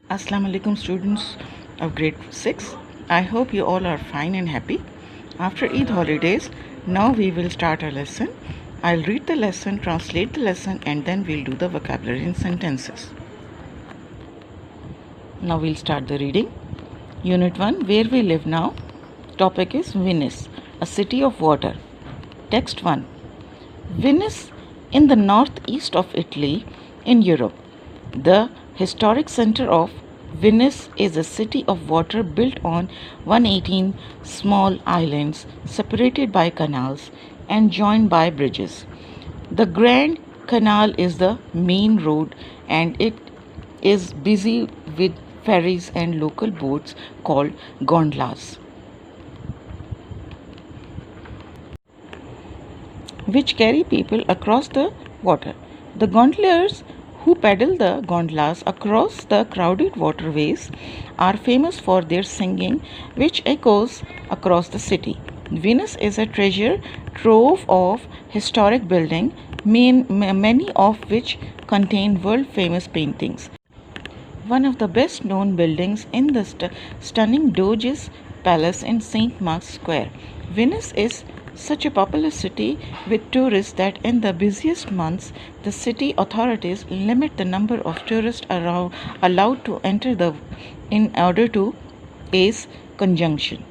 Assalamu alaikum students of grade 6. I hope you all are fine and happy. After Eid holidays, now we will start our lesson. I'll read the lesson, translate the lesson, and then we'll do the vocabulary and sentences. Now we'll start the reading. Unit 1, Where we live now. Topic is Venice, a city of water. Text 1. Venice in the northeast of Italy in Europe. The historic center of Venice is a city of water built on 118 small islands separated by canals and joined by bridges. The Grand Canal is the main road and it is busy with ferries and local boats called gondolas, which carry people across the water. The gondoliers who paddle the gondolas across the crowded waterways are famous for their singing, which echoes across the city. Venice is a treasure trove of historic buildings, many of which contain world-famous paintings. One of the best known buildings in the stunning Doge's Palace in St. Mark's Square. Venice is such a popular city with tourists that in the busiest months, the city authorities limit the number of tourists allowed to enter in order to ease congestion.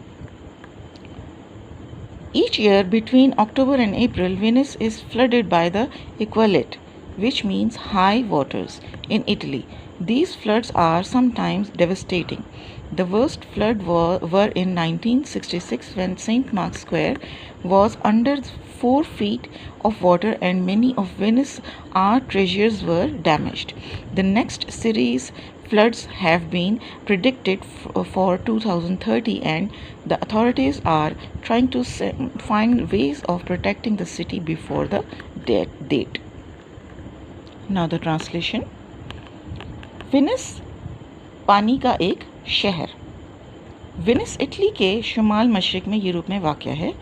Each year between October and April, Venice is flooded by the Equalite, which means high waters, in Italy. These floods are sometimes devastating. The worst flood were in 1966 when St. Mark's Square was under 4 feet of water and many of Venice's art treasures were damaged. The next series floods have been predicted for 2030 and the authorities are trying to find ways of protecting the city before the date. Now the translation. Venice पानी का एक शहर. Venice Italy के शुमाल मशरिक में Europe में वाक़ है.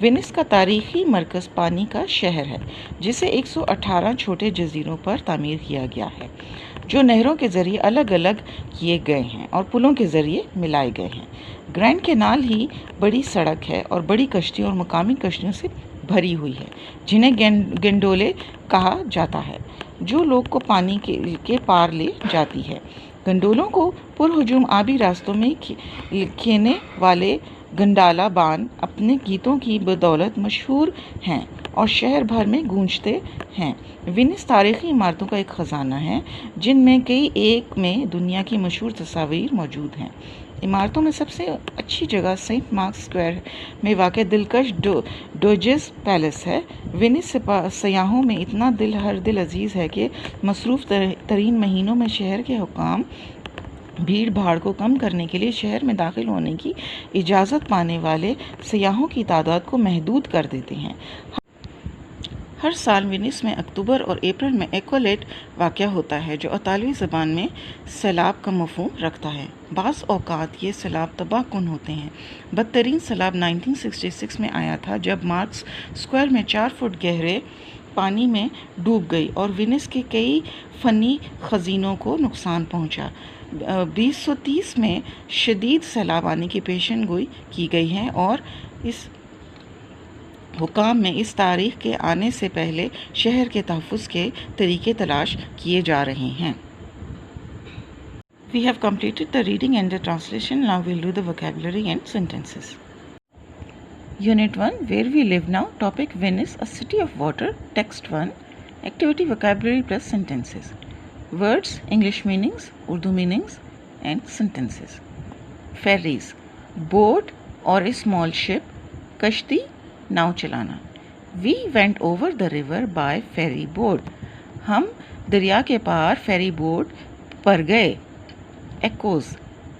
Venice का तारीख़ी मरकज़ पानी का शहर है जिसे 118 छोटे जजीरों पर तामीर किया गया है जो नहरों के ज़रिए अलग अलग किए गए हैं और पुलों के ज़रिए मिलाए गए हैं. ग्रैंड कैनाल ही बड़ी सड़क है और बड़ी कश्तियों और मकामी कश्तियों से भरी हुई है जिन्हें गंडोले कहा जाता है जो लोग को पानी के पार ले जाती है. गंडोलों को पुरहुजूम आबी रास्तों में खेने वाले गंडाला बान अपने गीतों की बदौलत मशहूर हैं और शहर भर में गूंजते हैं. वेनिस तारीख़ी इमारतों का एक ख़जाना है जिनमें कई एक में दुनिया की मशहूर तस्वीर मौजूद हैं. इमारतों में सबसे अच्छी जगह सेंट मार्क्स स्क्वायर में वाक़ दिलकश डोजेस पैलेस है. वेनिस सयाहों में इतना हर दिल अजीज़ है कि मसरूफ़ तरीन महीनों में शहर के हुकाम भीड़ भाड़ को कम करने के लिए शहर में दाखिल होने की इजाज़त पाने वाले सयाहों की तादाद को महदूद कर देते हैं. हर साल वेनिस में अक्टूबर और अप्रैल में एक्वालेट वाक़या होता है जो इतालवी ज़बान में सैलाब का मफ़हूम रखता है. बाज़ औक़ात ये सैलाब तबाहकुन होते हैं. बदतरीन सैलाब 1966 में आया था जब मार्क्स स्क्वायर में 4 फुट गहरे पानी में डूब गई और वेनिस के कई फ़नी खजीनों को नुकसान पहुंचा. 2030 में शदीद सैलाब आने की पेशन गोई की गई है और इस हुकाम में इस तारीख़ के आने से पहले शहर के तहफ़्फ़ुज़ के तरीक़े तलाश किए जा रहे हैं. We have completed the reading and the translation. Now we'll do the vocabulary and sentences. Unit 1, Where we live now. Topic Venice, a city of water. Text 1, Activity vocabulary plus sentences. Words, English meanings, Urdu meanings and sentences. Ferries, boat or a small ship. Kashti, नाव चलाना. We went over the river by ferry boat. हम दरिया के पार ferry boat पर गए. Echoes,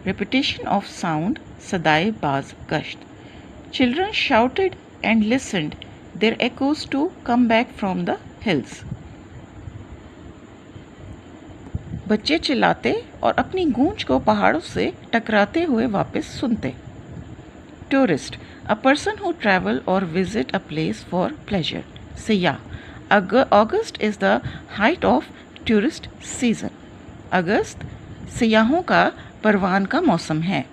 repetition of sound, सदाए बाज गश्त. Children shouted and listened their echoes to come back from the hills. बच्चे चिल्लाते और अपनी गूंज को पहाड़ों से टकराते हुए वापस सुनते. Tourist, a person who travel or visit a place for pleasure. Sayyah, August is the height of tourist season. August सयाहों का परवान का मौसम है।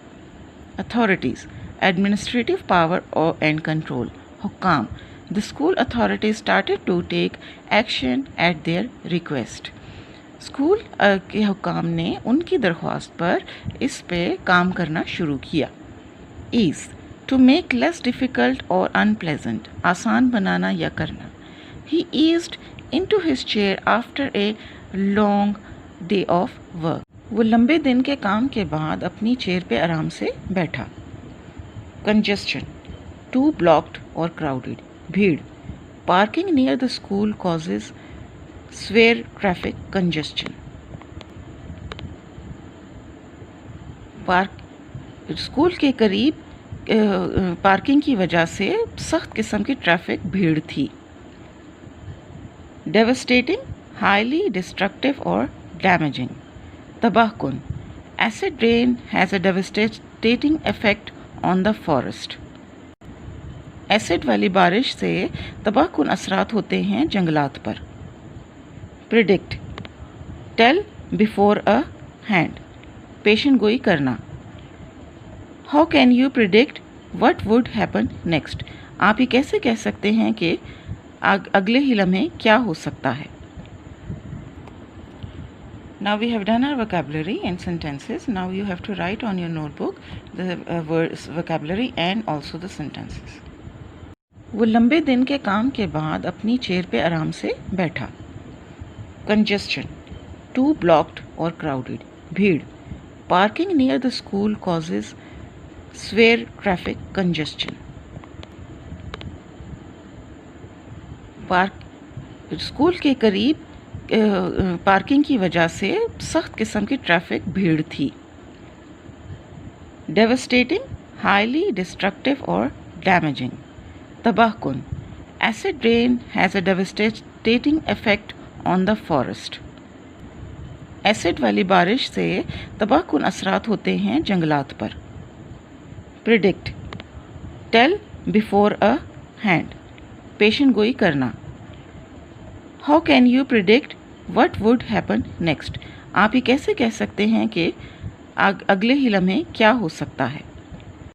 Authorities, administrative power and control. हुक्काम, the school authorities started to take action at their request. School के हुक्काम ने उनकी दरख्वास्त पर इस पे काम करना शुरू किया। Ease, to make less difficult or unpleasant, आसान बनाना या करना। He eased into his chair after a long day of work. वो लंबे दिन के काम के बाद अपनी चेयर पे आराम से बैठा। Congestion, too blocked or crowded, भीड़। Parking near the school causes severe traffic congestion. School के करीब पार्किंग की वजह से सख्त किस्म की ट्रैफिक भीड़ थी। Devastating, highly destructive or damaging, तबाहकुन, acid rain has a devastating effect on the forest. Acid वाली बारिश से तबाहकुन असरात होते हैं जंगलात पर। Predict, tell before a hand, पेशन गोई करना। How can you predict what would happen next? आप ये कैसे कह सकते हैं कि अगले ही लम्हे क्या हो सकता है। Now we have done our vocabulary and sentences. Now you have to write on your notebook the words, vocabulary and also the sentences. वो लंबे दिन के काम के बाद अपनी चेयर पे आराम से बैठा। Congestion, too blocked or crowded, भीड़। Parking near the school causes severe traffic congestion. School के करीब पार्किंग की वजह से सख्त किस्म की ट्रैफिक भीड़ थी। Devastating, highly destructive or damaging, तबाहकुन, acid rain has a devastating effect on the forest. Acid वाली बारिश से तबाहकुन असरात होते हैं जंगलात पर। Predict, tell before a hand, पेशन गोई करना। How can you predict what would happen next? आप ये कैसे कह सकते हैं कि अगले ही लम्हे क्या हो सकता है।